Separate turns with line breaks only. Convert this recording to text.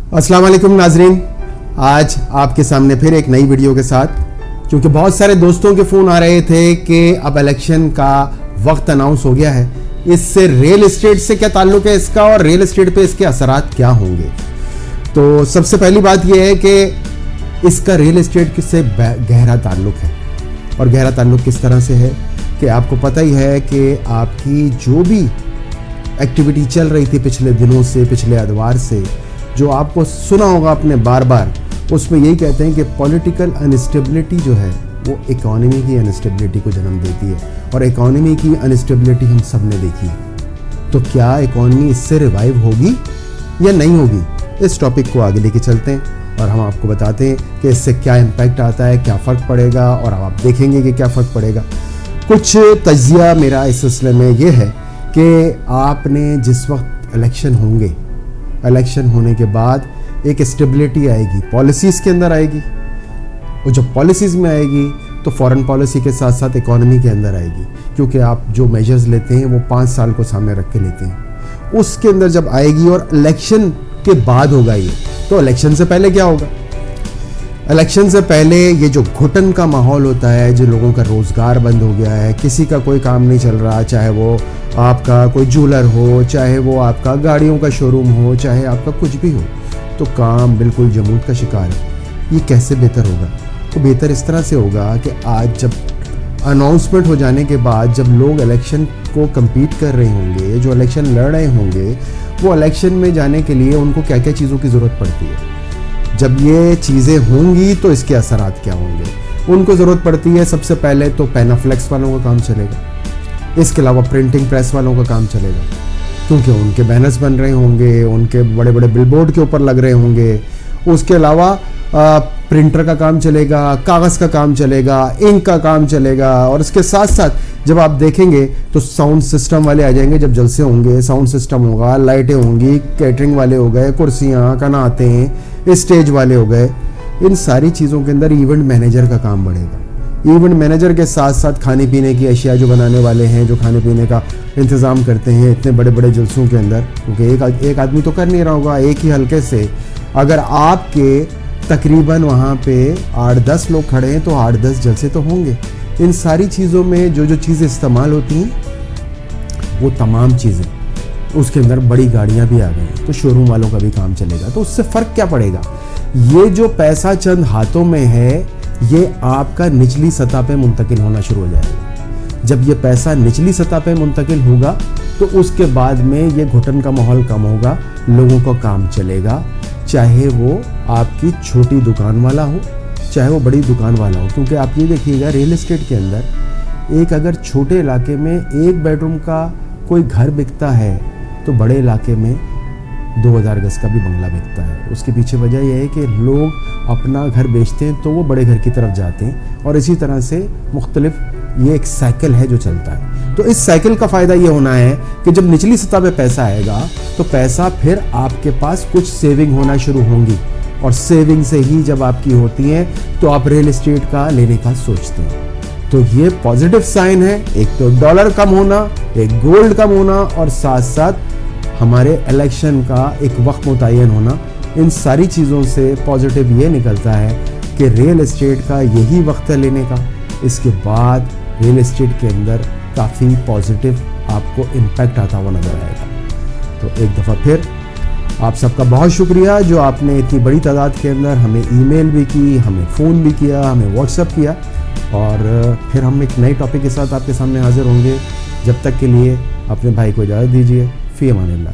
अस्सलाम वालेकुम नाजरीन, आज आपके सामने फिर एक नई वीडियो के साथ, क्योंकि बहुत सारे दोस्तों के फ़ोन आ रहे थे कि अब इलेक्शन का वक्त अनाउंस हो गया है, इससे रियल एस्टेट से क्या ताल्लुक़ है इसका और रियल एस्टेट पे इसके असरात क्या होंगे। तो सबसे पहली बात यह है कि इसका रियल एस्टेट से गहरा ताल्लुक़ है। और गहरा ताल्लुक़ किस तरह से है कि आपको पता ही है कि आपकी जो भी एक्टिविटी चल रही थी पिछले दिनों से, पिछले अदवार से, जो आपको सुना होगा आपने बार बार, उसमें यही कहते हैं कि पॉलिटिकल अनस्टेबिलिटी जो है वो इकोनॉमी की अनस्टेबिलिटी को जन्म देती है, और इकोनॉमी की अनस्टेबिलिटी हम सब ने देखी है। तो क्या इकोनॉमी इससे रिवाइव होगी या नहीं होगी, इस टॉपिक को आगे लेके चलते हैं और हम आपको बताते हैं कि इससे क्या इम्पैक्ट आता है, क्या फ़र्क पड़ेगा, और अब आप देखेंगे कि क्या फ़र्क पड़ेगा। कुछ तज्जिया मेरा इस सिलसिले में ये है कि आपने जिस वक्त इलेक्शन होंगे, इलेक्शन होने के बाद एक स्टेबिलिटी आएगी, पॉलिसीज़ के अंदर आएगी, और जब पॉलिसीज़ में आएगी तो फॉरेन पॉलिसी के साथ साथ इकोनॉमी के अंदर आएगी, क्योंकि आप जो मेजर्स लेते हैं वो 5 साल को सामने रख के लेते हैं। उसके अंदर जब आएगी और इलेक्शन के बाद होगा ये, तो इलेक्शन से पहले क्या होगा? इलेक्शन से पहले ये जो घुटन का माहौल होता है, जो लोगों का रोज़गार बंद हो गया है, किसी का कोई काम नहीं चल रहा, चाहे वो आपका कोई जूलर हो, चाहे वो आपका गाड़ियों का शोरूम हो, चाहे आपका कुछ भी हो, तो काम बिल्कुल जमूद का शिकार है। ये कैसे बेहतर होगा? तो बेहतर इस तरह से होगा कि आज जब अनाउंसमेंट हो जाने के बाद, जब लोग इलेक्शन को कम्पीट कर रहे होंगे, जो इलेक्शन लड़ रहे होंगे, वो इलेक्शन में जाने के लिए उनको क्या क्या चीज़ों की ज़रूरत पड़ती है। जब ये चीज़ें होंगी तो इसके असरात क्या होंगे। उनको ज़रूरत पड़ती है सबसे पहले तो पेनाफ्लेक्स वालों का काम चलेगा, इसके अलावा प्रिंटिंग प्रेस वालों का काम चलेगा, क्योंकि उनके बैनर्स बन रहे होंगे, उनके बड़े बड़े बिलबोर्ड के ऊपर लग रहे होंगे। उसके अलावा प्रिंटर का काम चलेगा, कागज़ का काम चलेगा, इंक का काम चलेगा, और इसके साथ साथ जब आप देखेंगे तो साउंड सिस्टम वाले आ जाएंगे। जब जलसे होंगे, साउंड सिस्टम होगा, लाइटें होंगी, कैटरिंग वाले हो गए, कुर्सियाँ, कनातें, स्टेज वाले हो गए। इन सारी चीज़ों के अंदर इवेंट मैनेजर का काम बढ़ेगा। इवेंट मैनेजर के साथ साथ खाने पीने की अशिया जो बनाने वाले हैं, जो खाने पीने का इंतज़ाम करते हैं इतने बड़े बड़े जलसों के अंदर, क्योंकि एक आदमी तो कर नहीं रहा होगा। एक ही हल्के से अगर आपके तकरीबन वहाँ पे 8-10 लोग खड़े हैं तो 8-10 जलसे तो होंगे। इन सारी चीज़ों में जो जो चीज़ें इस्तेमाल होती हैं वो तमाम चीज़ें, उसके अंदर बड़ी गाड़ियाँ भी आ गई, तो शोरूम वालों का भी काम चलेगा। तो उससे फ़र्क क्या पड़ेगा? ये जो पैसा चंद हाथों में है, ये आपका निचली सतह पे मुंतकिल होना शुरू हो जाएगा। जब ये पैसा निचली सतह पे मुंतकिल होगा तो उसके बाद में ये घुटन का माहौल कम होगा, लोगों को काम चलेगा, चाहे वो आपकी छोटी दुकान वाला हो, चाहे वो बड़ी दुकान वाला हो। क्योंकि आप ये देखिएगा, रियल एस्टेट के अंदर एक अगर छोटे इलाके में 1 बेडरूम का कोई घर बिकता है तो बड़े इलाके में 2000 गज का भी बंगला बिकता है। उसके पीछे वजह यह है कि लोग अपना घर बेचते हैं तो वो बड़े घर की तरफ जाते हैं, और इसी तरह से मुख्तलिफ ये एक साइकिल है जो चलता है। तो इस साइकिल का फ़ायदा ये होना है कि जब निचली सतह पे पैसा आएगा तो पैसा फिर आपके पास कुछ सेविंग होना शुरू होंगी, और सेविंग से ही जब आपकी होती है तो आप रियल एस्टेट का लेने का सोचते हैं। तो ये पॉजिटिव साइन है, एक तो डॉलर कम होना, एक गोल्ड कम होना, और साथ साथ हमारे इलेक्शन का एक वक्त मुतय्यन होना। इन सारी चीज़ों से पॉजिटिव ये निकलता है कि रियल एस्टेट का यही वक्त है लेने का। इसके बाद रियल एस्टेट के अंदर काफ़ी पॉजिटिव आपको इम्पैक्ट आता हुआ नज़र आएगा। तो एक दफ़ा फिर आप सबका बहुत शुक्रिया जो आपने इतनी बड़ी तादाद के अंदर हमें ईमेल भी की, हमें फ़ोन भी किया, हमें व्हाट्सएप किया, और फिर हम एक नए टॉपिक के साथ आपके सामने हाज़िर होंगे। जब तक के लिए अपने भाई को इजाज़त दीजिए। फ़ी अमानिल्लाह।